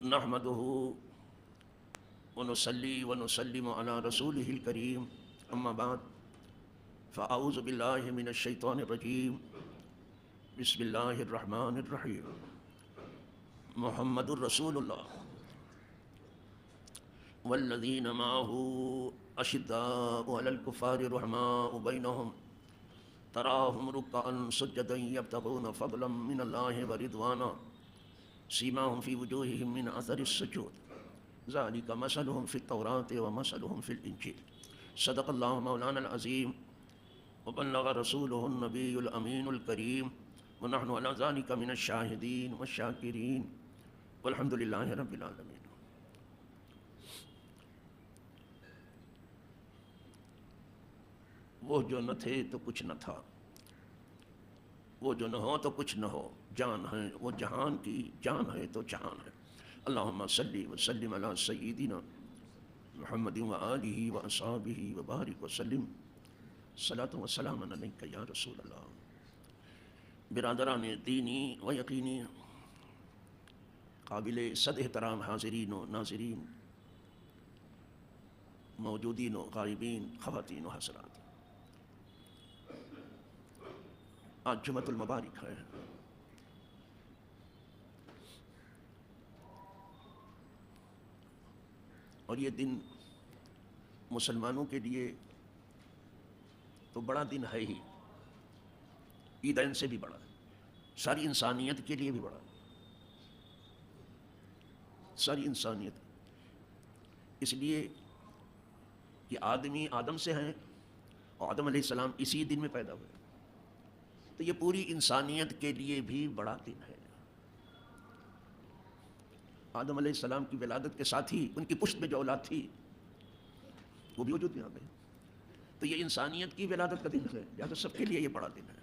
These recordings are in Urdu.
نحمده ونصلي ونسلم على رسوله الكريم أما بعد فأعوذ بالله من الشيطان الرجيم بسم الله الرحمن الرحيم محمد رسول الله والذين معه أشداء على الكفار رحماء بينهم تراهم ركعا سجدا يبتغون فضلا من الله ورضوانا سيماهم في وجوههم من أثر السجود ذلك مثلهم في التوراة ومثلهم في الإنجيل صدق الله مولانا العظيم وبلغ رسوله النبي الأمين الكريم ونحن على ذلك من الشاهدين والشاكرين والحمد لله رب العالمين. وہ جو نہ تھے تو کچھ نہ تھا، وہ جو نہ ہو تو کچھ نہ ہو، جان ہے وہ جہان کی، جان ہے تو جہان ہے. اللہم صلی وسلم علی سیدنا محمد و آلہ و اصحابہ و بارک وسلم صلاۃ و سلام علیک یا رسول اللہ. برادران دینی و یقینی، قابل صد احترام حاضرین و ناظرین، موجودین و غائبین، خواتین و حضرات، آج جمعۃ المبارک ہے. اور یہ دن مسلمانوں کے لیے تو بڑا دن ہے ہی، عیدین سے بھی بڑا ہے، ساری انسانیت کے لیے بھی بڑا ہے، ساری انسانیت. اس لیے کہ آدمی آدم سے ہیں اور آدم علیہ السلام اسی دن میں پیدا ہوئے، تو یہ پوری انسانیت کے لیے بھی بڑا دن ہے. آدم علیہ السلام کی ولادت کے ساتھ ہی ان کی پشت میں جو اولاد تھی وہ بھی وجود میں آ گئی، تو یہ انسانیت کی ولادت کا دن ہے، لہٰذا سب کے لیے یہ بڑا دن ہے.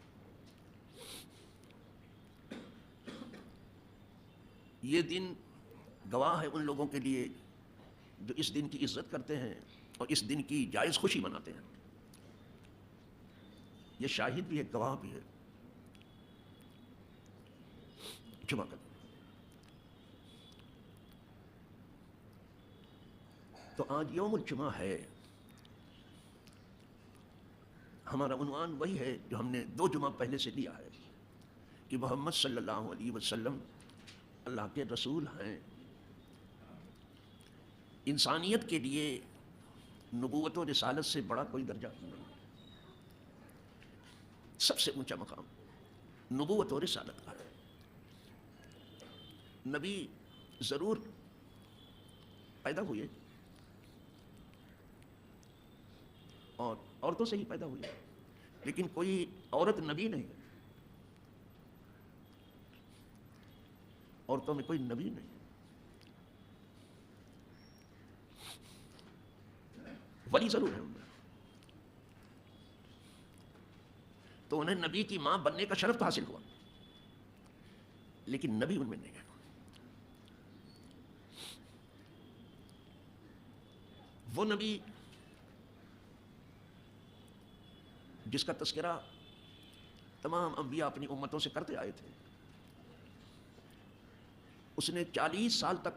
یہ دن گواہ ہے ان لوگوں کے لیے جو اس دن کی عزت کرتے ہیں اور اس دن کی جائز خوشی مناتے ہیں. یہ شاہد بھی ہے، گواہ بھی ہے. جمعہ کا دن تو آج یوم الجمعہ ہے. ہمارا عنوان وہی ہے جو ہم نے 2 جمعہ پہلے سے لیا ہے کہ محمد صلی اللہ علیہ وسلم اللہ کے رسول ہیں. انسانیت کے لیے نبوت و رسالت سے بڑا کوئی درجہ نہیں، سب سے اونچا مقام نبوت و رسالت کا ہے. نبی ضرور پیدا ہوئے اور عورتوں سے ہی پیدا ہوئی، لیکن کوئی عورت نبی نہیں ہے، عورتوں میں کوئی نبی نہیں ہے. ولی ضرور ہے ان میں، تو انہیں نبی کی ماں بننے کا شرف تو حاصل ہوا، لیکن نبی ان میں نہیں ہے. وہ نبی جس کا تذکرہ تمام انبیاء اپنی امتوں سے کرتے آئے تھے، اس نے 40 سال تک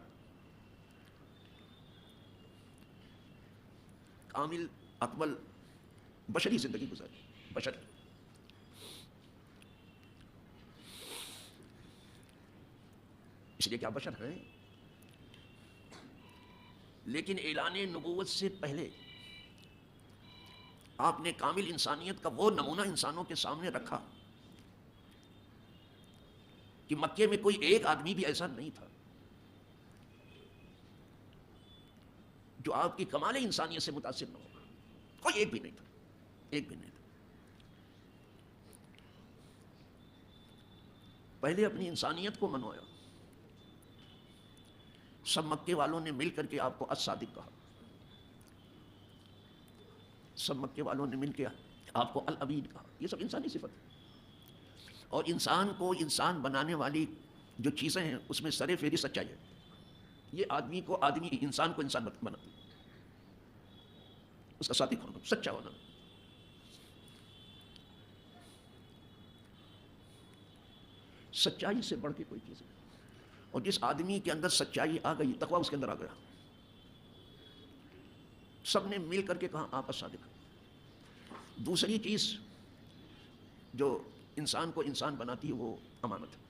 کامل اکمل بشری زندگی گزاری. بشر اس لیے کیا بشر ہیں، لیکن اعلان نبوت سے پہلے آپ نے کامل انسانیت کا وہ نمونہ انسانوں کے سامنے رکھا کہ مکے میں کوئی ایک آدمی بھی ایسا نہیں تھا جو آپ کی کمال انسانیت سے متاثر نہ ہوگا. کوئی ایک بھی نہیں تھا، ایک بھی نہیں تھا. پہلے اپنی انسانیت کو منوایا. سب مکے والوں نے مل کر کے آپ کو الصادق کہا، سب مکے والوں نے مل کے آپ کو الامین کہا. یہ سب انسانی صفت ہے، اور انسان کو انسان بنانے والی جو چیزیں ہیں اس میں سر فہرست سچائی ہے. یہ آدمی کو آدمی، انسان کو انسان بناتی، اس کا صادق ہونا، سچا ہونا. سچائی سے بڑھ کے کوئی چیز نہیں. اور جس آدمی کے اندر سچائی آ گئی، تقویٰ اس کے اندر آ گیا، سب نے مل کر کے کہا آپ صادق۔ دوسری چیز جو انسان کو انسان بناتی ہے وہ امانت ہے۔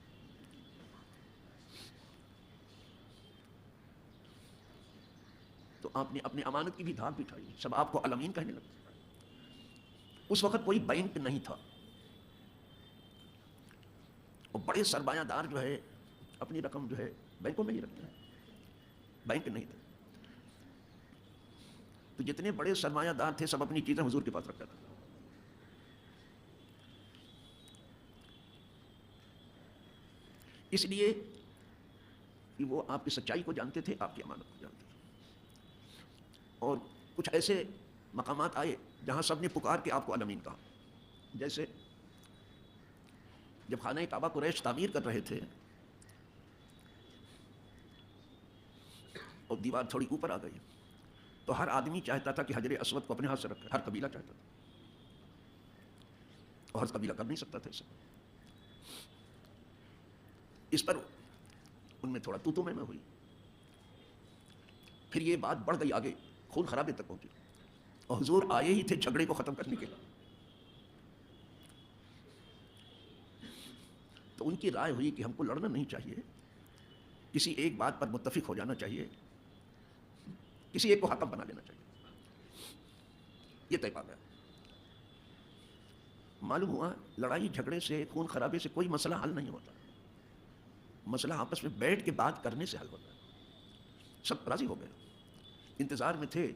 تو آپ نے اپنی امانت کی بھی دھاگ بٹھائی، سب آپ کو الامین کہنے لگے۔ اس وقت کوئی بینک نہیں تھا، اور بڑے سرمایہ دار جو ہے اپنی رقم جو ہے بینکوں میں ہی رکھتے ہیں، بینک نہیں تھے۔ تو جتنے بڑے سرمایہ دار تھے سب اپنی چیزیں حضور کے پاس رکھتے تھے۔ اس لیے کہ وہ آپ کی سچائی کو جانتے تھے، آپ کی امانت کو جانتے تھے۔ اور کچھ ایسے مقامات آئے جہاں سب نے پکار کے آپ کو الامین کہا، جیسے جب خانہ کعبہ قریش تعمیر کر رہے تھے اور دیوار تھوڑی اوپر آ گئی تو ہر آدمی چاہتا تھا کہ حجر اسود کو اپنے ہاتھ سے رکھے، ہر قبیلہ چاہتا تھا، اور ہر قبیلہ کر نہیں سکتا تھا اسے۔ اس پر ان میں تھوڑا تو میں ہوئی، پھر یہ بات بڑھ گئی آگے، خون خرابے تک پہنچی، اور حضور آئے ہی تھے جھگڑے کو ختم کرنے کے لیے۔ تو ان کی رائے ہوئی کہ ہم کو لڑنا نہیں چاہیے، کسی ایک بات پر متفق ہو جانا چاہیے، کسی ایک کو حاکم بنا لینا چاہیے۔ یہ طے پا گیا۔ معلوم ہوا لڑائی جھگڑے سے، خون خرابے سے کوئی مسئلہ حل نہیں ہوتا، مسئلہ آپس میں بیٹھ کے بات کرنے سے حل ہوتا ہے۔ سب راضی ہو گئے، انتظار میں تھے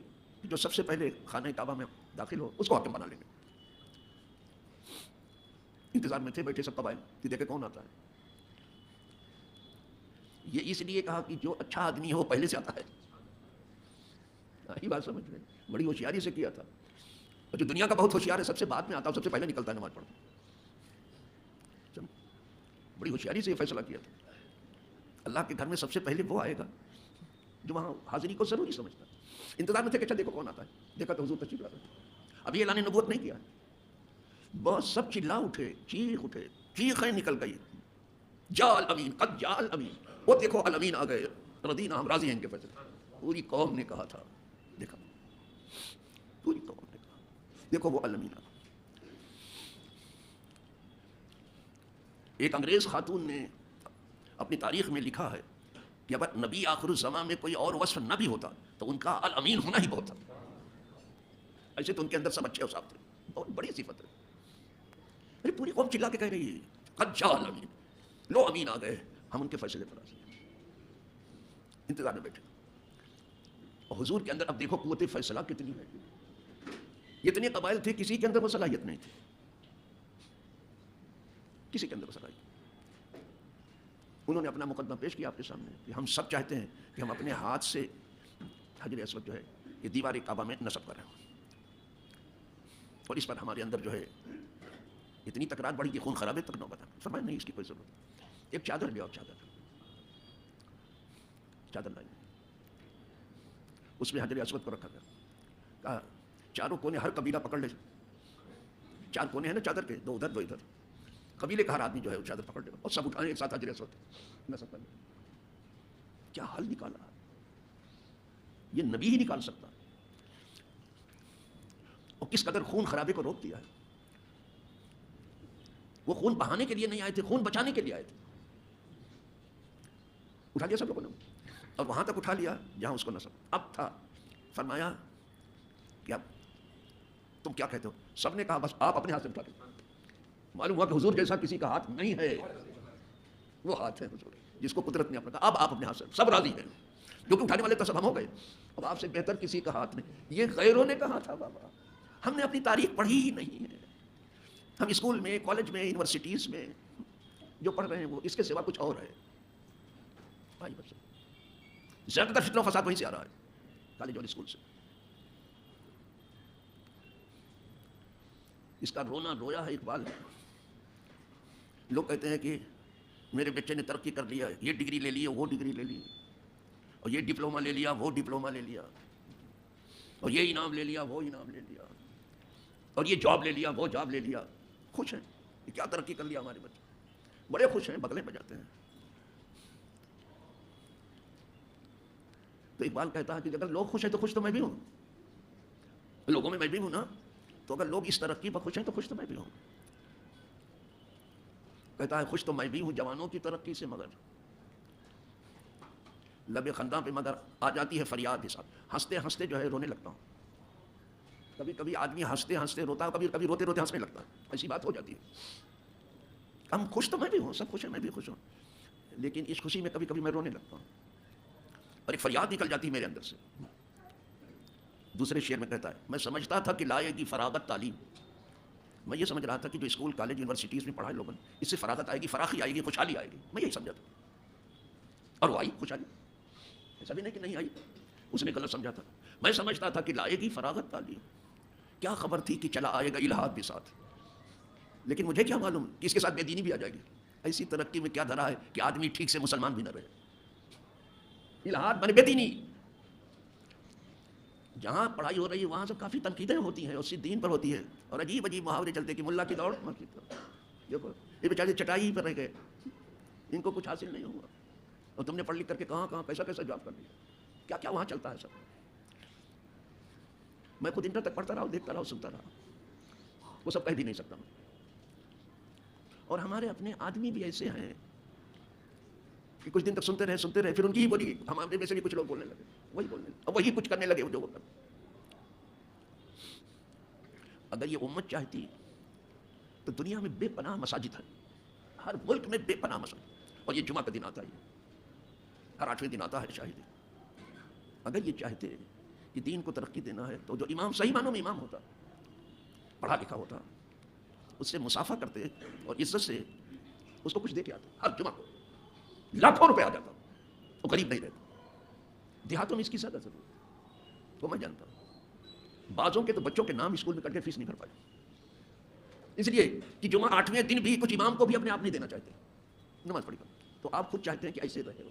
کہ جو سب سے پہلے خانہ کعبہ میں داخل ہو اس کو حاکم بنا لیں گے۔ انتظار میں تھے بیٹھے سب قبائل کہ دیکھے کون آتا ہے۔ یہ اس لیے کہا کہ جو اچھا آدمی ہو پہلے سے آتا ہے، یہی بات سمجھ رہے ہیں، بڑی ہوشیاری سے کیا تھا۔ اور جو دنیا کا بہت ہوشیار ہے سب سے بعد میں آتا ہے، سب سے پہلے نکلتا ہے نماز پڑھنے۔ بڑی ہوشیاری سے یہ فیصلہ کیا تھا۔ اللہ کے گھر میں سب سے پہلے وہ آئے گا جو وہاں حاضری کو ضروری سمجھتا ہے۔ انتظار میں تھے کہ اچھا دیکھو کون آتا ہے، دیکھا تو حضور تشریف لا رہے۔ اب یہ اعلان نبوت نہیں کیا، بہت سب چلا اٹھے، چیخ اٹھے، چیخیں نکل گئی، جا الامین، قد جا الامین، وہ دیکھو الامین آ گئے، رضینا ہم راضی ہیں ان کے فیصلے۔ پوری قوم نے کہا تھا، دیکھا پوری قوم نے کہا دیکھو وہ الامین آ گئے۔ ایک انگریز خاتون نے اپنی تاریخ میں لکھا ہے کہ اگر نبی آخر الزمان میں کوئی اور وصف نہ بھی ہوتا تو ان کا الامین ہونا ہی بہت تھا۔ ایسے تو ان کے اندر سب اچھے اور صاف تھے، بہت بڑی صفت ہے۔ ارے پوری قوم چلا کے کہہ رہی ہے قد جاء الامین، لو امین آ گئے، ہم ان کے فیصلے پر راضی ہیں۔ انتظار میں بیٹھے، اور حضور کے اندر اب دیکھو قوت فیصلہ کتنی ہے۔ اتنے قبائل تھے، کسی کے اندر وہ صلاحیت نہیں تھی، کسی کے اندر وہ صلاحیت۔ انہوں نے اپنا مقدمہ پیش کیا آپ کے سامنے کہ ہم سب چاہتے ہیں کہ ہم اپنے ہاتھ سے حجر اسود جو ہے یہ دیوار کعبہ میں نصب کریں، اور اس پر ہمارے اندر جو ہے اتنی تکرار بڑھی کہ خون خرابے تک نوبت آ گئی۔ فرمایا نہیں، اس کی کوئی ضرورت نہیں، ایک چادر لے آؤ، چادر لائی، اس میں حجر اسود کو رکھا گیا، کہا چاروں کونے ہر قبیلہ پکڑ لے، چار کونے ہیں نا چادر کے، دو ادھر دو ادھر، قبیلے کا ہر آدمی جو ہے وہ چادر پکڑ لے اور سب اٹھائیں ایک ساتھ حجر اسود نصب کر لیں۔ کیا حل نکالا، یہ نبی ہی نکال سکتا، اور کس قدر خون خرابے کو روک دیا ہے۔ وہ خون بہانے کے لیے نہیں آئے تھے، خون بچانے کے لیے آئے تھے۔ اٹھا لیا سب لوگوں نے، اور وہاں تک اٹھا لیا جہاں اس کو نصب اب تھا۔ فرمایا کہ اب تم کیا کہتے ہو؟ سب نے کہا بس آپ اپنے ہاتھ سے اٹھا لیں۔ معلوم ہوا کہ حضور جیسا کسی کا ہاتھ نہیں ہے، وہ ہاتھ ہے حضور جس کو قدرت نے اپنا کہا اب آپ اپنے ہاتھ سے، سب راضی ہیں، جو کہ اٹھانے والے تو سب ہم ہو گئے، اب آپ سے بہتر کسی کا ہاتھ نہیں۔ یہ غیروں نے کہا تھا بابا، ہم نے اپنی تاریخ پڑھی ہی نہیں ہے۔ ہم اسکول میں، کالج میں، یونیورسٹیز میں جو پڑھ رہے ہیں وہ اس کے سوا کچھ اور ہے۔ زیادہ تر فتنہ و فساد وہیں سے آ رہا ہے، کالج اور اسکول سے۔ اس کا رونا رویا ہے اقبال نے۔ لوگ کہتے ہیں کہ میرے بچے نے ترقی کر لیا، یہ ڈگری لے لی، وہ ڈگری لے لی، اور یہ ڈپلومہ لے لیا، وہ ڈپلومہ لے لیا، اور یہ انعام لے لیا، وہ انعام لے لیا، اور یہ جاب لے لیا، وہ جاب لے لیا۔ خوش ہیں کہ کیا ترقی کر لیا ہمارے بچے، بڑے خوش ہیں، بغلیں بجاتے ہیں۔ تو اقبال کہتا ہے کہ اگر لوگ خوش ہیں تو خوش تو میں بھی ہوں، لوگوں میں بھی ہوں نا، تو اگر لوگ اس ترقی پر خوش ہیں تو خوش تو میں بھی ہوں. کہتا ہے خوش تو میں بھی ہوں جوانوں کی ترقی سے، مگر لب خنداں پہ مگر آ جاتی ہے فریاد حساب، ہنستے ہنستے جو ہے رونے لگتا ہوں. کبھی کبھی آدمی ہنستے ہنستے روتا ہے، کبھی کبھی روتے روتے ہنسنے لگتا ہے، ایسی بات ہو جاتی ہے. ہم خوش تو میں بھی ہوں، سب خوش ہیں، میں بھی خوش ہوں، لیکن اس خوشی میں کبھی کبھی میں رونے لگتا ہوں اور ایک فریاد نکل جاتی ہے میرے اندر سے. دوسرے شعر میں کہتا ہے میں سمجھتا تھا کہ لائے گی فراغت تعلیم، میں یہ سمجھ رہا تھا کہ جو اسکول کالج یونیورسٹیز میں پڑھائے لوگوں نے، اس سے فراغت آئے گی، فراخی آئے گی، خوشحالی آئے گی، میں یہی سمجھا تھا. اور وہ آئی خوشحالی، ایسا بھی نہیں کہ نہیں آئی، اس نے غلط سمجھا تھا. میں سمجھتا تھا کہ لائے گی فراغت تعلیم، کیا خبر تھی کہ چلا آئے گا الہاد بھی ساتھ، لیکن مجھے کیا معلوم کہ اس کے ساتھ بے دینی بھی آ جائے گی. ایسی ترقی میں کیا دھرا ہے کہ آدمی ٹھیک سے مسلمان بھی نہ رہے. الہاد بنے بے دینی. جہاں پڑھائی ہو رہی ہے وہاں سے کافی تنقیدیں ہوتی ہیں، اس دین پر ہوتی ہے، اور عجیب عجیب محاورے چلتے کہ ملا کی دوڑ مسجد پر. دیکھو یہ بیچارے چٹائی پر رہ گئے، ان کو کچھ حاصل نہیں ہوا، اور تم نے پڑھ لکھ کر کے کہاں کہاں کیسا کیسا جاب کر لیا. کیا کیا وہاں چلتا ہے سب. میں خود انٹر تک پڑھتا رہا، دیکھتا رہا، سنتا رہا، وہ سب کہہ بھی نہیں سکتا. اور ہمارے اپنے آدمی بھی ایسے ہیں کہ کچھ دن تک سنتے رہے، پھر ان کی ہی بولی ہمارے میں سے بھی کچھ لوگ بولنے لگے، وہی بولنے لگے، اور وہی کچھ کرنے لگے جو وہ کرتے. اگر یہ امت چاہتی تو دنیا میں بے پناہ مساجد ہیں، ہر ملک میں بے پناہ مساجد، اور یہ جمعہ کا دن آتا ہے، ہر 8ویں دن آتا ہے شاہد. اگر یہ چاہتے کہ دین کو ترقی دینا ہے تو جو امام صحیح معنوں میں امام ہوتا، پڑھا لکھا ہوتا، اس سے مسافہ کرتے اور عزت سے اس کو کچھ دے کے آتا. ہر جمعہ کو لاکھوں روپے آ جاتا، وہ غریب نہیں رہتا. دیہاتوں میں اس کی زیادہ ضرورت، وہ میں جانتا ہوں. بعضوں کے تو بچوں کے نام اسکول میں کر کے فیس نہیں بھر پائے، اس لیے کہ جمعہ 8ویں دن بھی کچھ امام کو بھی اپنے آپ نہیں دینا چاہتے نماز پڑھی کر. تو آپ خود چاہتے ہیں کہ ایسے رہے ہو.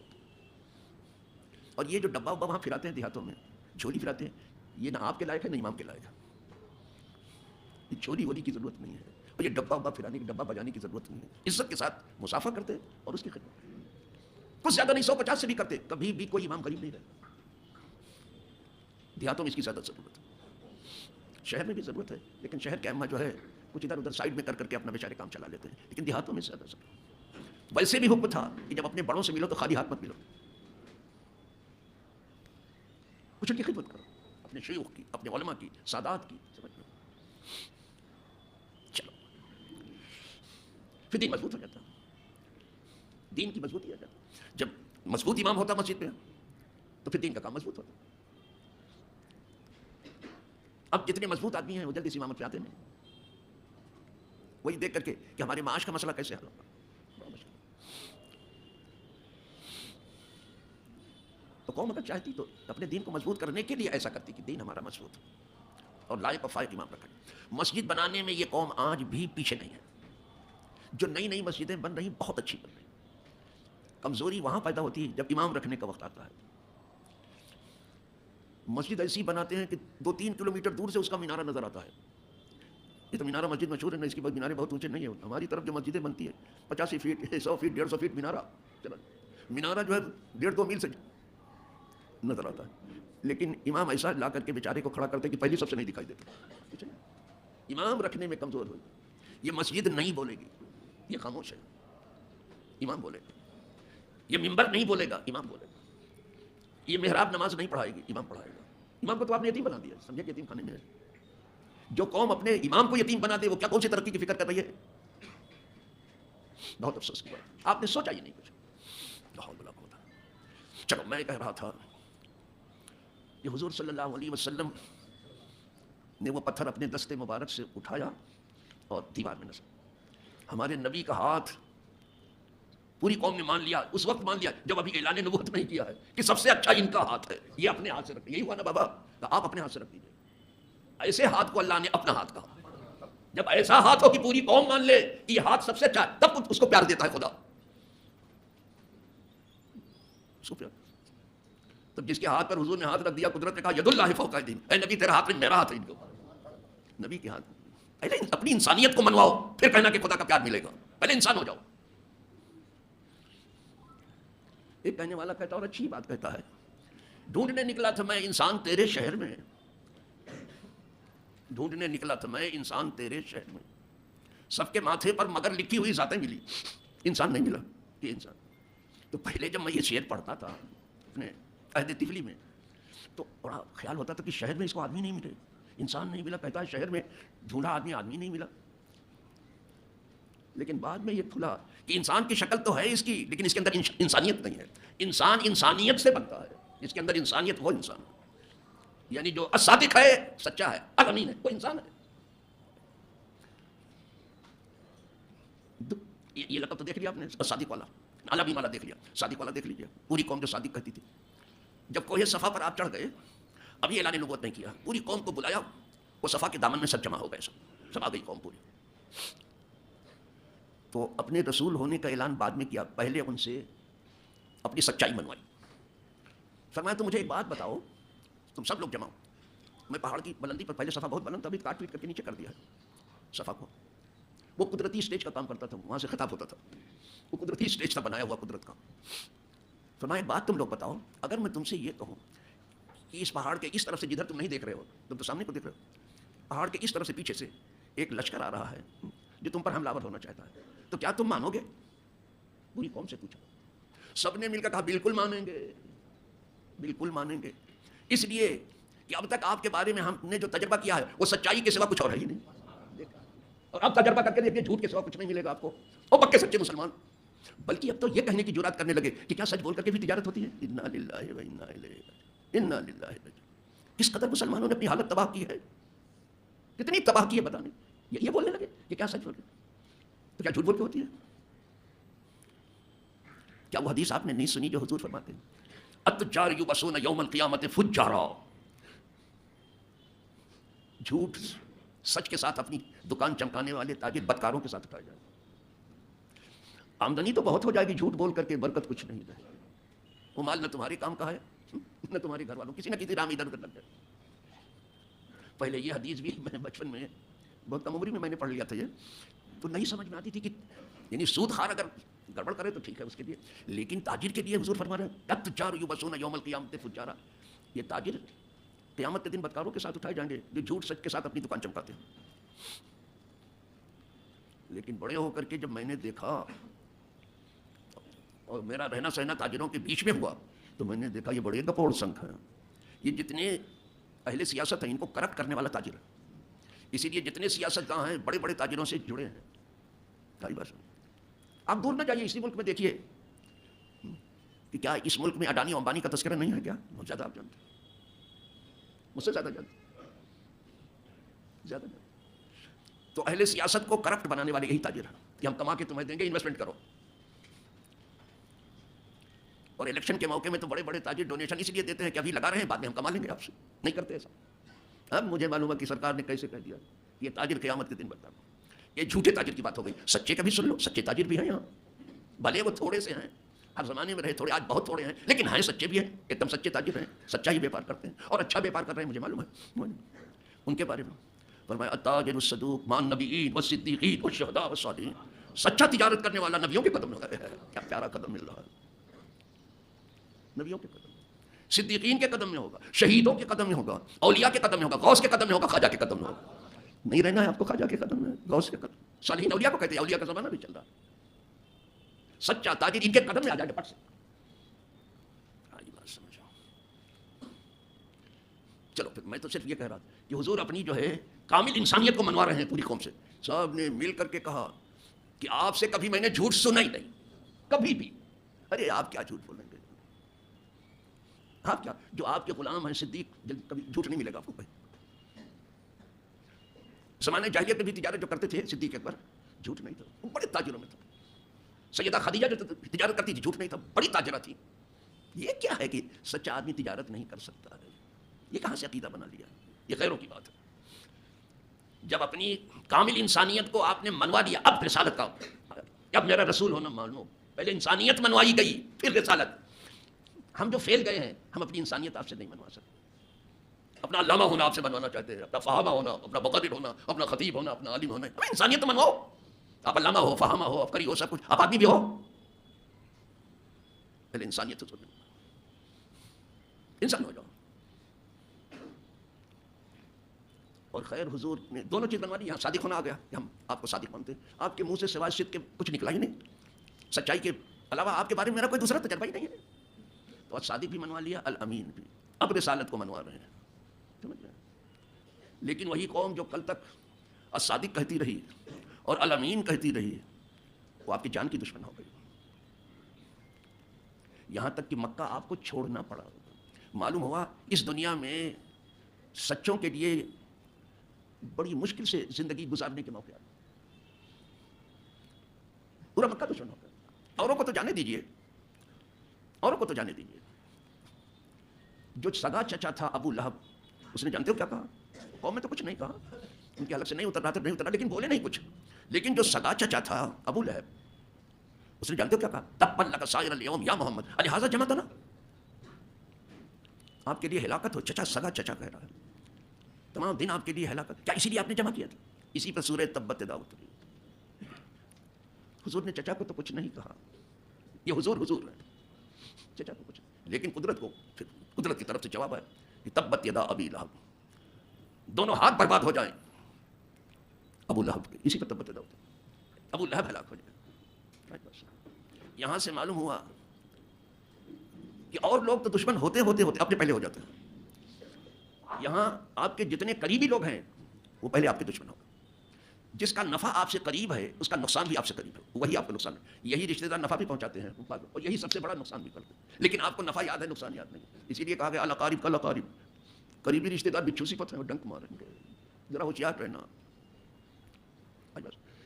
اور یہ جو ڈبہ وبا وہاں پھراتے ہیں دیہاتوں میں، جھولی پھراتے ہیں، یہ نہ آپ کے لائق ہے نہ امام کے لائق ہے. یہ جھولی وولی کی ضرورت نہیں ہے، اور یہ ڈبہ وبا پھرانے کی، ڈبہ بجانے کی ضرورت نہیں ہے. عزت کے ساتھ مسافہ کرتے اور اس کی خدمت، کچھ زیادہ نہیں، 150 سے بھی کرتے، کبھی بھی کوئی امام غریب نہیں رہتا. دیہاتوں میں اس کی زیادہ ضرورت ہے. شہر میں بھی ضرورت ہے، لیکن شہر کے اما جو ہے کچھ ادھر ادھر سائڈ میں کر کے اپنا بیچارے کام چلا لیتے ہیں، لیکن دیہاتوں میں زیادہ ضرورت. ویسے بھی حکم تھا کہ جب اپنے بڑوں سے ملو تو خالی ہاتھ مت ملو، کچھ ان کی خدمت کرو، اپنے شیوخ کی، اپنے علماء کی، سادات کی. سمجھ لو چلو، پھر دین مضبوط ہو جاتا، دین کی مضبوطی آ جاتی. جب مضبوط امام ہوتا مسجد میں تو پھر دین کا کام مضبوط ہوتا. اب جتنے مضبوط آدمی ہیں وہ جلدی سے امامت پہ آتے نہیں، وہی دیکھ کر کے کہ ہمارے معاش کا مسئلہ کیسے حل ہوگا. تو قوم اگر چاہتی تو اپنے دین کو مضبوط کرنے کے لیے ایسا کرتی کہ دین ہمارا مضبوط اور لائق و فائق امام رکھا. مسجد بنانے میں یہ قوم آج بھی پیچھے نہیں ہے. جو نئی نئی مسجدیں بن رہی بہت اچھی بن رہی. کمزوری وہاں پیدا ہوتی ہے جب امام رکھنے کا وقت آتا ہے. مسجد ایسی بناتے ہیں کہ 2-3 کلومیٹر دور سے اس کا مینارہ نظر آتا ہے. یہ تو مینارہ مسجد مشہور ہے نا، اس کی مینارے بہت اونچے نہیں ہیں. ہماری طرف جو مسجدیں بنتی ہیں 85 فیٹ 100 فیٹ 150 فیٹ مینارہ، مینارہ جو ہے 1.5-2 میل سے نظر آتا ہے. لیکن امام ایسا لا کر کے بیچارے کو کھڑا کرتے کہ پہلی سب سے نہیں دکھائی دیتا. امام رکھنے میں کمزور ہوئی. یہ مسجد نہیں بولے گی، یہ خاموش ہے، امام بولے گا. یہ ممبر نہیں بولے گا، امام بولے گا. یہ محراب نماز نہیں پڑھائے گی، امام پڑھائے گا. امام کو تو آپ نے یتیم بنا دیا، سمجھے کہ یتیم خانے میں ہے. جو قوم اپنے امام کو یتیم بنا دے وہ کیا کون سی ترقی کی فکر کر رہی ہے. بہت افسوس کی بات، آپ نے سوچا ہی نہیں کچھ. بہت بڑا ہوتا. چلو میں کہہ رہا تھا کہ حضور صلی اللہ علیہ وسلم نے وہ پتھر اپنے دستے مبارک سے اٹھایا اور دیوار میں نصب. ہمارے نبی کا ہاتھ پوری قوم نے مان لیا، اس وقت مان لیا جب ابھی اعلان نبوت نہیں کیا ہے کہ سب سے اچھا ان کا ہاتھ ہے، یہ اپنے ہاتھ سے رکھ. یہی ہوا نا بابا، آپ اپنے ہاتھ سے رکھ دیجیے. ایسے ہاتھ کو اللہ نے اپنا ہاتھ کہا. جب ایسا ہاتھ ہو کہ پوری قوم مان لے کہ یہ ہاتھ سب سے اچھا ہے، تب اس کو پیار دیتا ہے خدا. اس کو پیار. تب جس کے ہاتھ پر حضور نے ہاتھ رکھ دیا، قدرت نے کہا ید اللہ فوق ایدیہم، اے نبی تیرا ہاتھ میرا ہاتھ ہے ان کو. نبی کے ہاتھ. پہلے اپنی انسانیت کو منواؤ، پھر کہنا کہ خدا کا پیار ملے گا. پہلے انسان ہو جاؤ. ایک کہنے والا کہتا اور اچھی بات کہتا ہے، ڈھونڈنے نکلا تھا میں انسان تیرے شہر میں، ڈھونڈنے نکلا تھا میں انسان تیرے شہر میں، سب کے ماتھے پر مگر لکھی ہوئی ذاتیں ملی، انسان نہیں ملا۔ یہ انسان تو پہلے جب میں یہ شعر پڑھتا تھا اپنے عہد طفلی میں تو بڑا خیال ہوتا تھا کہ شہر میں اس کو آدمی نہیں ملے، انسان نہیں ملا، کہتا ہے شہر میں ڈھونڈا آدمی، آدمی نہیں ملا۔ لیکن بعد میں یہ کھلا کہ انسان کی شکل تو ہے اس کی، لیکن اس کے اندر انسانیت نہیں ہے۔ انسان انسانیت سے بنتا ہے، اس کے اندر انسانیت، وہ انسان یعنی جو الصادق ہے، سچا ہے، الامین ہے، وہ انسان ہے۔ یہ لقب تو دیکھ لیا آپ نے، صادق والا، الامین والا دیکھ لیا، صادق والا دیکھ لیجیے۔ پوری قوم جو صادق کہتی تھی، جب کوہ صفا پر آپ چڑھ گئے، ابھی اعلان نبوت نہیں کیا، پوری قوم کو بلایا، وہ صفا کے دامن میں سب جمع ہو گئے، سب آ گئی قوم پوری۔ تو اپنے رسول ہونے کا اعلان بعد میں کیا، پہلے ان سے اپنی سچائی منوائی۔ فرمایا تو مجھے ایک بات بتاؤ، تم سب لوگ جمع ہو، میں پہاڑ کی بلندی پر، پہلے صفا بہت بلند تھا، ابھی کاٹ پیٹ کر کے نیچے کر دیا ہے صفا کو، وہ قدرتی اسٹیج کا کام کرتا تھا، وہاں سے خطاب ہوتا تھا، وہ قدرتی اسٹیج تھا بنایا ہوا قدرت کا۔ فرمایا ایک بات تم لوگ بتاؤ، اگر میں تم سے یہ کہوں کہ اس پہاڑ کے اس طرف سے، جدھر تم نہیں دیکھ رہے ہو، تم تو سامنے کو دیکھ رہے ہو، پہاڑ کے اس طرف سے پیچھے سے ایک لشکر آ رہا ہے جو تم پر حملہ آور ہونا چاہتا ہے، تو کیا تم مانو گے؟ پوری قوم سے پوچھا، سب نے مل کر کہا بالکل مانیں گے، بالکل مانیں گے، اس لیے کہ اب تک آپ کے بارے میں ہم نے جو تجربہ کیا ہے وہ سچائی کے سوا کچھ اور ہے ہی نہیں، اور اب تجربہ کر کے دیکھیے جھوٹ کے سوا کچھ نہیں ملے گا آپ کو، اور پکے سچے مسلمان۔ بلکہ اب تو یہ کہنے کی جرات کرنے لگے کہ کیا سچ بول کر کے بھی تجارت ہوتی ہے؟ انا للہ و انا الیہ راجعون، انا للہ و انا، کس قدر مسلمانوں نے اپنی حالت تباہ کی ہے، کتنی تباہ کی ہے پتہ نہیں، یہ بولنے لگے کہ کیا سچ بول کے، تو کیا جھوٹ بول کے ہوتی ہے؟ کیا وہ حدیث آپ نے نہیں سنی جو حضور فرماتے ہیں التجار یبعثون یوم القیامت فجارا، جھوٹ سچ کے ساتھ اپنی دکان چمکانے والے تاجر بدکاروں کے ساتھ اٹھائے جائیں، آمدنی تو بہت ہو جائے گی جھوٹ بول کر کے، برکت کچھ نہیں رہے، وہ مال نہ تمہارے کام کا ہے نہ تمہارے گھر والوں، کسی نہ کسی رام ادھر ادھر لگ جائے۔ پہلے یہ حدیث بھی میں بچپن میں بہت کم عمری میں نے پڑھ لیا تھا، یہ تو نہیں سمجھ میں آتی تھی کہ یعنی سود خار اگر گڑبڑ کرے تو ٹھیک ہے اس کے لیے، لیکن تاجر کے لیے حضور فرما رہے ہیں التجار یبعثون یوم القیامت فجارا، یہ تاجر قیامت کے دن بدکاروں کے ساتھ اٹھائے جائیں گے جو جھوٹ سچ کے ساتھ اپنی دکان چمکاتے ہیں۔ لیکن بڑے ہو کر کے جب میں نے دیکھا اور میرا رہنا سہنا تاجروں کے بیچ میں ہوا تو میں نے دیکھا یہ بڑے گپوڑ سنکھ ہیں، یہ جتنے اہل سیاست ہیں ان کو کرپٹ کرنے والا تاجر ہے، اسی لیے جتنے سیاستداں ہیں بڑے بڑے تاجروں سے جڑے ہیں۔ آپ دور نہ جائیے، اسی ملک میں دیکھیے کہ کیا اس ملک میں اڈانی اور امبانی کا تذکرہ نہیں ہے کیا؟ بہت زیادہ آپ جانتے ہیں، مجھ سے زیادہ جانتے ہیں، زیادہ جانتے ہیں۔ تو اہل سیاست کو کرپٹ بنانے والے یہی تاجر ہیں کہ ہم کما کے تمہیں دیں گے، انویسٹمنٹ کرو، اور الیکشن کے موقع میں تو بڑے بڑے تاجر ڈونیشن اس لیے دیتے ہیں کہ ابھی لگا رہے ہیں بعد میں ہم کما لیں گے آپ سے، نہیں کرتے ایسا۔ اب مجھے معلوم ہے کہ سرکار نے کیسے کہہ دیا یہ تاجر قیامت کے دن بتا، یہ جھوٹے تاجر کی بات ہو گئی، سچے کا بھی سن لو، سچے تاجر بھی ہیں یہاں، بھلے وہ تھوڑے سے ہیں، ہر زمانے میں رہے تھوڑے، آج بہت تھوڑے ہیں، لیکن ہیں سچے بھی ہیں، ایک دم سچے تاجر ہیں، سچا ہی بیپار کرتے ہیں اور اچھا بیپار کر رہے ہیں، مجھے معلوم ہے ان کے بارے میں۔ فرمایا التاجر الصدوق مع النبیین والصدیقین والشہداء والصالحین، سچا تجارت کرنے والا نبیوں کے قدم میں ہے، کیا پیارا قدم مل رہا ہے، نبیوں کے قدم، صدیقین کے قدم میں ہوگا، شہیدوں کے قدم میں ہوگا، اولیاء کے قدم میں ہوگا، غوث کے قدم میں ہوگا، خواجہ کے قدم میں ہوگا۔ نہیں رہنا ہے آپ کو خواجہ کے قدم میں، غوث کے قدم، صالحین اولیاء کو کہتے ہیں، اولیاء کا زمانہ بھی چل رہا ہے، سچا تاجر ان کے قدم میں آ جائے پٹ سے۔ بات سمجھو، چلو پھر میں تو صرف یہ کہہ رہا تھا کہ حضور اپنی جو ہے کامل انسانیت کو منوا رہے ہیں پوری قوم سے، سب نے مل کر کے کہا کہ آپ سے کبھی میں نے جھوٹ سنا ہی نہیں، کبھی بھی۔ ارے آپ کیا جھوٹ بولیں گے، آپ کیا، جو آپ کے غلام ہیں صدیق، کبھی جھوٹ نہیں ملے گا آپ کو۔ زمانے جاہلیت میں بھی تجارت جو کرتے تھے صدیق اکبر، جھوٹ نہیں تھا، وہ بڑے تاجروں میں تھا۔ سیدہ خدیجہ جو تجارت کرتی تھی، جھوٹ نہیں تھا، بڑی تاجرہ تھی۔ یہ کیا ہے کہ سچا آدمی تجارت نہیں کر سکتا ہے، یہ کہاں سے عقیدہ بنا لیا، یہ غیروں کی بات ہے۔ جب اپنی کامل انسانیت کو آپ نے منوا دیا، اب رسالت کا، اب میرا رسول ہونا معلوم، پہلے انسانیت منوائی گئی پھر رسالت۔ ہم جو فیل گئے ہیں، ہم اپنی انسانیت آپ سے نہیں منوا سکتے، اپنا علامہ ہونا آپ سے بنوانا چاہتے ہیں، اپنا فہامہ ہونا، اپنا مقرر ہونا، اپنا خطیب ہونا، اپنا عالم ہونا، اب انسانیت منواؤ، آپ علامہ ہو، فہامہ ہو، افکری ہو، سب کچھ، آپ آدمی بھی ہو، پہلے انسانیت تو انسان ہو جاؤ. اور خیر حضور نے دونوں چیز بنوا دی. یہاں صادق ہونا آ گیا کہ ہم آپ کو صادق مانتے ہیں. آپ کے منہ سے سوائے صدق کے کچھ نکلا ہی نہیں, سچائی کے علاوہ آپ کے بارے میں میرا کوئی دوسرا تجربہ ہی نہیں ہے. تو صادق بھی منوا لیا, الامین بھی, اب رسالت کو منوا رہے ہیں. سمجھ گئے؟ لیکن وہی قوم جو کل تک الصادق کہتی رہی اور الامین کہتی رہی, وہ آپ کی جان کی دشمن ہو گئی. یہاں تک کہ مکہ آپ کو چھوڑنا پڑا. معلوم ہوا اس دنیا میں سچوں کے لیے بڑی مشکل سے زندگی گزارنے کے موقع آئے. پورا مکہ دشمن ہو گیا. اوروں کو تو جانے دیجیے, اوروں کو تو جانے دیجیے. جو سگا چچا تھا ابو لہب, اس نے جانتے ہو کیا کہا؟ قوم میں تو کچھ نہیں کہا, ان کے حلق سے نہیں اترا, لیکن بولے نہیں کچھ. لیکن جو سگا چچا تھا ابو لہب, اس نے جانتے ہو کیا کہا؟ تبا لک سائر الیوم یا محمد الہذا جمعتنا. آپ کے لیے ہلاکت ہو. چچا سگا چچا کہہ رہا ہے, تمام دن آپ کے لیے ہلاکت. کیا اسی لیے آپ نے جمع کیا تھا؟ اسی پر سورہ تبت یدا اتری. حضور نے چچا کو تو کچھ نہیں کہا, یہ حضور ہے, چچا کو کچھ نہیں. لیکن قدرت کو, پھر قدرت کی طرف سے جواب ہے کہ تبت یدا ابی لہب, دونوں ہاتھ برباد ہو جائیں ابو لہب کے. اسی پر تبت یدا اتری, ابو لہب ہلاک ہو جائے. یہاں سے معلوم ہوا کہ اور لوگ تو دشمن ہوتے اپنے پہلے ہو جاتے ہیں. یہاں آپ کے جتنے قریبی لوگ ہیں وہ پہلے آپ کے دشمن ہو. جس کا نفع آپ سے قریب ہے اس کا نقصان بھی آپ سے قریب ہے, وہی آپ کا نقصان ہے. یہی رشتہ دار نفع بھی پہنچاتے ہیں اور یہی سب سے بڑا نقصان بھی کرتے ہیں. لیکن آپ کو نفع یاد ہے, نقصان یاد نہیں. اسی لیے کہا گیا الاقارب کالاقارب, قریبی رشتہ دار بچھو سی پتہ ہے, ڈنک ماریں گے, ذرا ہوشیار رہنا.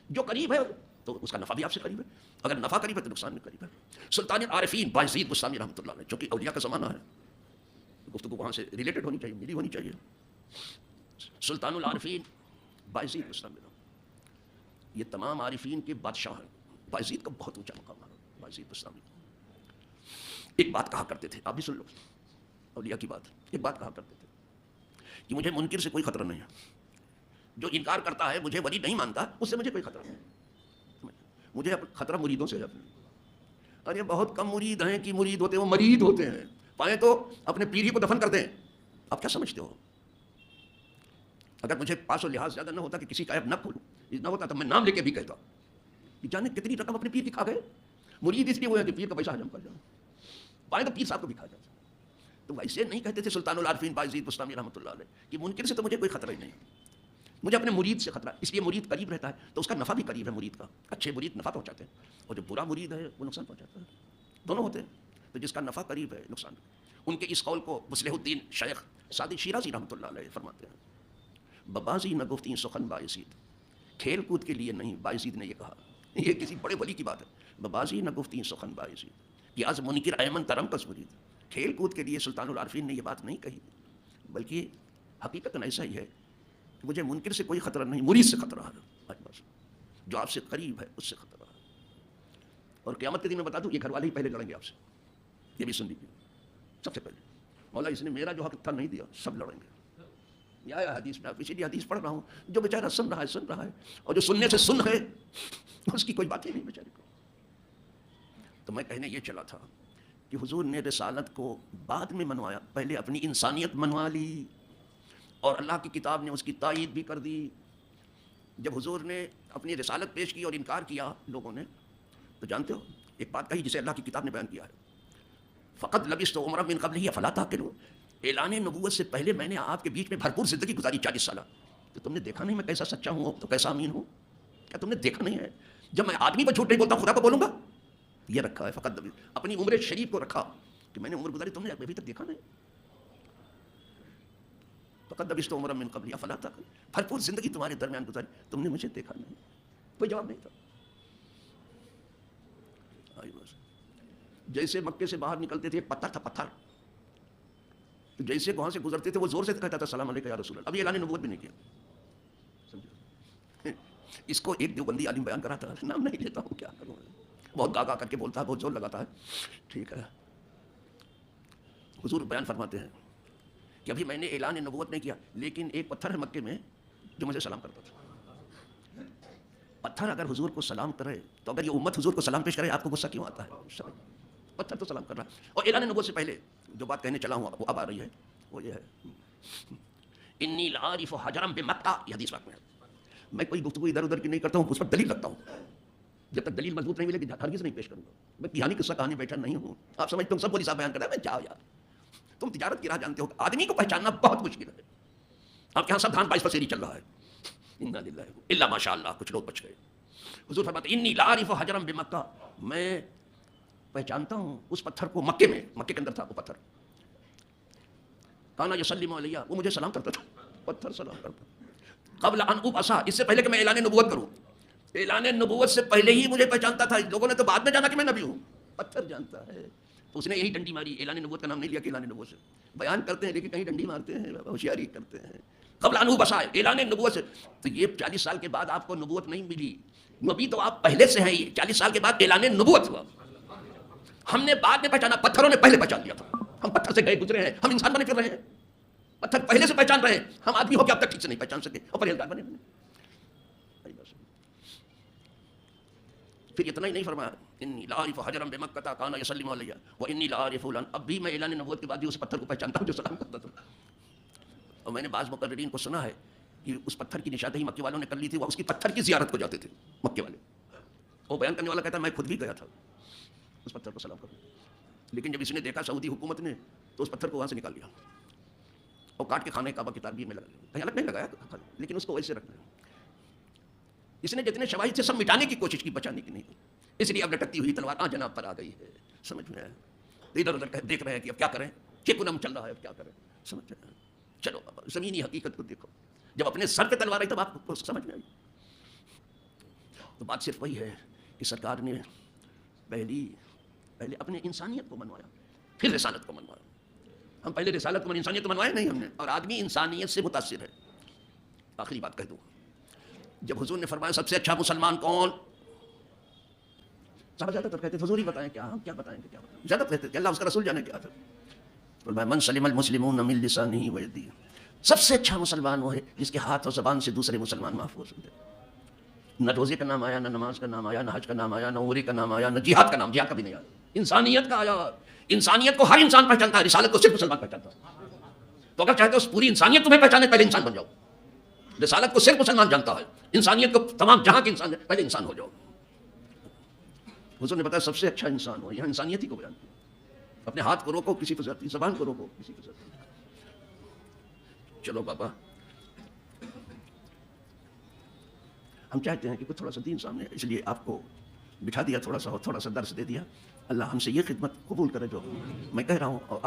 جو قریب ہے تو اس کا نفع بھی آپ سے قریب ہے, اگر نفع قریب ہے تو نقصان بھی قریب ہے. سلطان العارفین بایزید بستامی رحمۃ اللہ علیہ, چونکہ اولیاء کا زمانہ ہے, گفتگو وہاں سے ریلیٹڈ ہونی چاہیے, ملی ہونی چاہیے. سلطان العارفین بایزید بستامی, یہ تمام عارفین کے بادشاہ ہیں. بایزید کا بہت اونچا مقام ہے. بایزید بستامی ایک بات کہا کرتے تھے, آپ بھی سن لو, اولیاء کی بات. ایک بات کہا کرتے تھے کہ مجھے منکر سے کوئی خطرہ نہیں ہے, جو انکار کرتا ہے مجھے ولی نہیں مانتا, اس سے مجھے کوئی خطرہ نہیں. مجھے خطرہ مریدوں سے ہے. ارے بہت کم مرید ہیں کہ مرید ہوتے ہیں, وہ مرید ہوتے ہیں. پائیں تو اپنے پیر ہی کو دفن کر دیں. آپ کیا سمجھتے ہو؟ اگر مجھے پاس و لحاظ زیادہ نہ ہوتا کہ کسی کا عیب نہ کھولوں, نہ ہوتا تو میں نام لے کے بھی کہتا کہ جانے کتنی رقم اپنے پیر کی کھا گئے. مرید اس لیے ہوئے کہ پیر کا پیسہ حجم کر جائے, پائیں تو پیر صاحب کو بھی کھا جاتا. تو ویسے نہیں کہتے تھے سلطان العارفین بایزید بستامی رحمۃ اللہ علیہ کہ منکر سے تو مجھے کوئی خطرہ ہی نہیں, مجھے اپنے مرید سے خطرہ. اس لیے مرید قریب رہتا ہے تو اس کا نفع بھی قریب ہے. مرید کا اچھے مرید نفع پہنچاتے ہیں, اور جو برا مرید ہے وہ نقصان پہنچاتا ہے. دونوں ہوتے ہیں. تو جس کا نفع قریب ہے نقصان. ان کے اس قول کو مصلح الدین شیخ سعدی شیرازی رحمۃ اللہ علیہ فرماتے ہیں, ببازی نہ گفتیں سخن بایزید, کھیل کود کے لیے نہیں. بایزید نے یہ کہا, یہ کسی بڑے ولی کی بات ہے. ببازی نہ گفتیں سخن بایزید, یہ از منکر ایمن ترم کس مرید. کھیل کود کے لیے سلطان العارفین نے یہ بات نہیں کہی, بلکہ حقیقت ایسا ہی ہے کہ مجھے منکر سے کوئی خطرہ نہیں, مرید سے خطرہ ہے. بس جو آپ سے قریب ہے اس سے خطرہ ہے. اور قیامت کے دن میں بتا دوں, یہ گھر والے ہی پہلے لڑیں گے آپ سے. یہ بھی سن لیجیے, سب سے پہلے مولا اس نے میرا جو حق تھا نہیں دیا, سب لڑیں گے. یہ حدیث میں, اسی لیے حدیث پڑھ رہا ہوں. جو بیچارہ سن رہا ہے, اور جو سننے سے سن ہے اس کی کوئی بات ہی نہیں بیچارے کو. تو میں کہنے یہ چلا تھا کہ حضور نے رسالت کو بعد میں منوایا, پہلے اپنی انسانیت منوا لی, اور اللہ کی کتاب نے اس کی تائید بھی کر دی. جب حضور نے اپنی رسالت پیش کی اور انکار کیا لوگوں نے, تو جانتے ہو ایک بات کہی جسے اللہ کی کتاب نے بیان کیا ہے, فقط لبثت عمرا من قبلہ افلا تعقلون. اعلان نبوت سے پہلے میں نے آپ کے بیچ میں بھرپور زندگی گزاری 40 سالہ. تو تم نے دیکھا نہیں میں کیسا سچا ہوں تو کیسا امین ہوں؟ کیا تم نے دیکھا نہیں ہے؟ جب میں آدمی پر جھوٹ نہیں بولتا خدا کو بولوں گا. یہ رکھا ہے فقط اپنی عمر شریف کو رکھا کہ میں نے عمر گزاری, تم نے ابھی تک دیکھا نہیں. فقط لبثت عمرا من قبلہ افلا تعقلون, بھرپور زندگی تمہارے درمیان گزاری, تم نے مجھے دیکھا نہیں. کوئی جواب نہیں تھا. جیسے مکے سے باہر نکلتے تھے, ایک پتھر تھا, پتھر تو جیسے وہاں سے گزرتے تھے وہ زور سے کہتا تھا سلام علیکم یا رسول اللہ. ابھی اعلان نبوت بھی نہیں کیا. سمجھو, اس کو ایک دیوبندی عالم بیان کرا تھا, نام نہیں لیتا ہوں, کیا کروں, بہت گاگا کر کے بولتا ہے, بہت زور لگاتا ہے. ٹھیک ہے, حضور بیان فرماتے ہیں کہ ابھی میں نے اعلان نبوت نہیں کیا, لیکن ایک پتھر ہے مکے میں جو مجھے سلام کرتا تھا. پتھر اگر حضور کو سلام کرے تو اگر یہ امت حضور کو سلام پیش کرے, آپ کو غصہ کیوں آتا ہے؟ پتھر تو سلام کر رہا ہے. اور اعلان نبوت سے پہلے جو بات کہنے چلا ہوں وہ اب آ رہی ہے، وہ یہ ہے انی لعارف حجرا بمکہ، یہ حدیث پاک میں ہے. میں کوئی گفتگو ادھر ادھر کی نہیں کرتا ہوں، اس پر دلیل رکھتا ہوں. جب تک دلیل مضبوط نہیں ملے گی ہرگز نہیں پیش کروں گا. میں کہانی قصہ کہانی بیٹھا نہیں ہوں. آپ سمجھتے ہو سب کو حساب بیان کرتا ہے، میں جاؤ یار، تم تجارت کی راہ جانتے ہو، آدمی کو پہچاننا بہت مشکل ہے. آپ کے یہاں سب دھان پائس پر سیری چل رہا ہے، انا للہ الا ماشاء اللہ، کچھ لوگ بچ گئے. حضور فرماتے انی لعارف حجرا بمکہ، میں پہچانتا ہوں اس پتھر کو مکے میں، مکے کے اندر تھا وہ پتھر. کانا یسلم علیہ، وہ مجھے سلام کرتا تھا، پتھر سلام کرتا. قبل ان ابعث، اس سے پہلے کہ میں اعلان نبوت کروں، اعلان نبوت سے پہلے ہی مجھے پہچانتا تھا. لوگوں نے تو بعد میں جانا کہ میں نبی ہوں، پتھر جانتا ہے. تو اس نے یہی ڈنڈی ماری، اعلان نبوت کا نام نہیں لیا کہ اعلان نبوت سے بیان کرتے ہیں، لیکن کہیں ڈنڈی مارتے ہیں، ہوشیاری کرتے ہیں. قبل ان ابعث، اعلان نبوت سے. تو یہ 40 سال کے بعد آپ کو نبوت نہیں ملی، نبی تو آپ پہلے سے ہیں. یہ 40 سال کے بعد اعلان نبوت ہوا. ہم نے بعد میں پہچانا، پتھروں نے پہلے پہچان لیا تھا. ہم پتھر سے گئے گزرے ہیں، ہم انسان بنے پھر رہے ہیں. پتھر پہلے سے پہچان رہے ہیں، ہم آدمی ہو کے اب تک ٹھیک سے نہیں پہچان سکے اور پرہیزگار بنے. پھر اتنا ہی نہیں فرمایا انی لعارف حجرا بمکہ کان یسلم علیہ وانی لعارف فلان، اب بھی میں اعلان نبوت کے بعد بھی اس پتھر کو پہچانتا ہوں جو سلام کرتا تھا. اور میں نے بعض مقررین کو سنا ہے کہ اس پتھر کی نشاندہی مکے والوں نے کر لی تھی، وہ اس کی پتھر کی زیارت کو جاتے تھے مکے والے. وہ بیان کرنے والا کہتا ہے میں خود بھی گیا تھا اس پتھر کو سلام کرنے، لیکن جب اس نے دیکھا سعودی حکومت نے تو اس پتھر کو وہاں سے نکال لیا اور کاٹ کے خانہ کعبہ کی تعمیر میں لگا دیا. کہیں الگ نہیں لگایا، لیکن اس کو ویسے رکھنا. اس نے جتنے شواہد تھے سب مٹانے کی کوشش کی، بچانے کی نہیں. اس لیے اب لٹکتی ہوئی تلوار جناب پر آ گئی ہے. سمجھ میں آیا؟ ادھر ادھر دیکھ رہے ہیں کہ اب کیا کریں، چیکنم چل رہا ہے، اب کیا کریں. سمجھ میں آیا؟ چلو بابا زمینی حقیقت کو دیکھو. جب اپنے سر پہ تلوار آئی تب آپ کو سمجھ میں آئی. تو بات صرف وہی ہے کہ سرکار نے پہلے اپنے انسانیت کو منوایا، پھر رسالت کو منوایا. ہم پہلے رسالت کو انسانیت کو منوایا نہیں ہم نے، اور آدمی انسانیت سے متاثر ہے. آخری بات کہہ دوں، جب حضور نے فرمایا سب سے اچھا مسلمان کون، صاحب زیادہ تر کہتے حضور ہی بتائیں، کیا ہم کیا بتائیں گے، کیا بتائیں. زیادہ کہتے کہ اللہ اس کا رسول جانے کیا تھا. فرمایا من سلم المسلمون من لسانہ ویدیہ، سب سے اچھا مسلمان وہ ہے جس کے ہاتھ اور زبان سے دوسرے مسلمان محفوظ ہوتے. نہ روزے کا نام آیا، نہ نماز کا نام آیا، نہ حج کا نام آیا، نہ عمرے کا نام آیا، نہ جہاد کا نام، جہاد کا بھی نہیں آیا. انسانیت کا آیا. انسانیت کو ہر انسان پہچانتا ہے، رسالت کو صرف مسلمان پہچانتا ہے. تو اگر چاہتے ہو پوری انسانیت تمہیں پہچانے، پہلے انسان بن جاؤ. رسالت کو صرف مسلمان جانتا ہے، انسانیت کو تمام جہاں کے انسان، پہلے انسان ہو جاؤ. حضور نے بتایا سب سے اچھا انسان ہو، یہاں انسانیت ہی کو بیان کیا. اپنے ہاتھ کو روکو کسی فضاتی، زبان کو روکو کسی فضاتی. چلو بابا ہم چاہتے ہیں کہ کچھ تھوڑا سا دین سامنے، اس لیے آپ کو بٹھا دیا، تھوڑا سا درس دے دیا. اللہ ہم سے یہ خدمت قبول کرے جو میں کہہ رہا ہوں. اور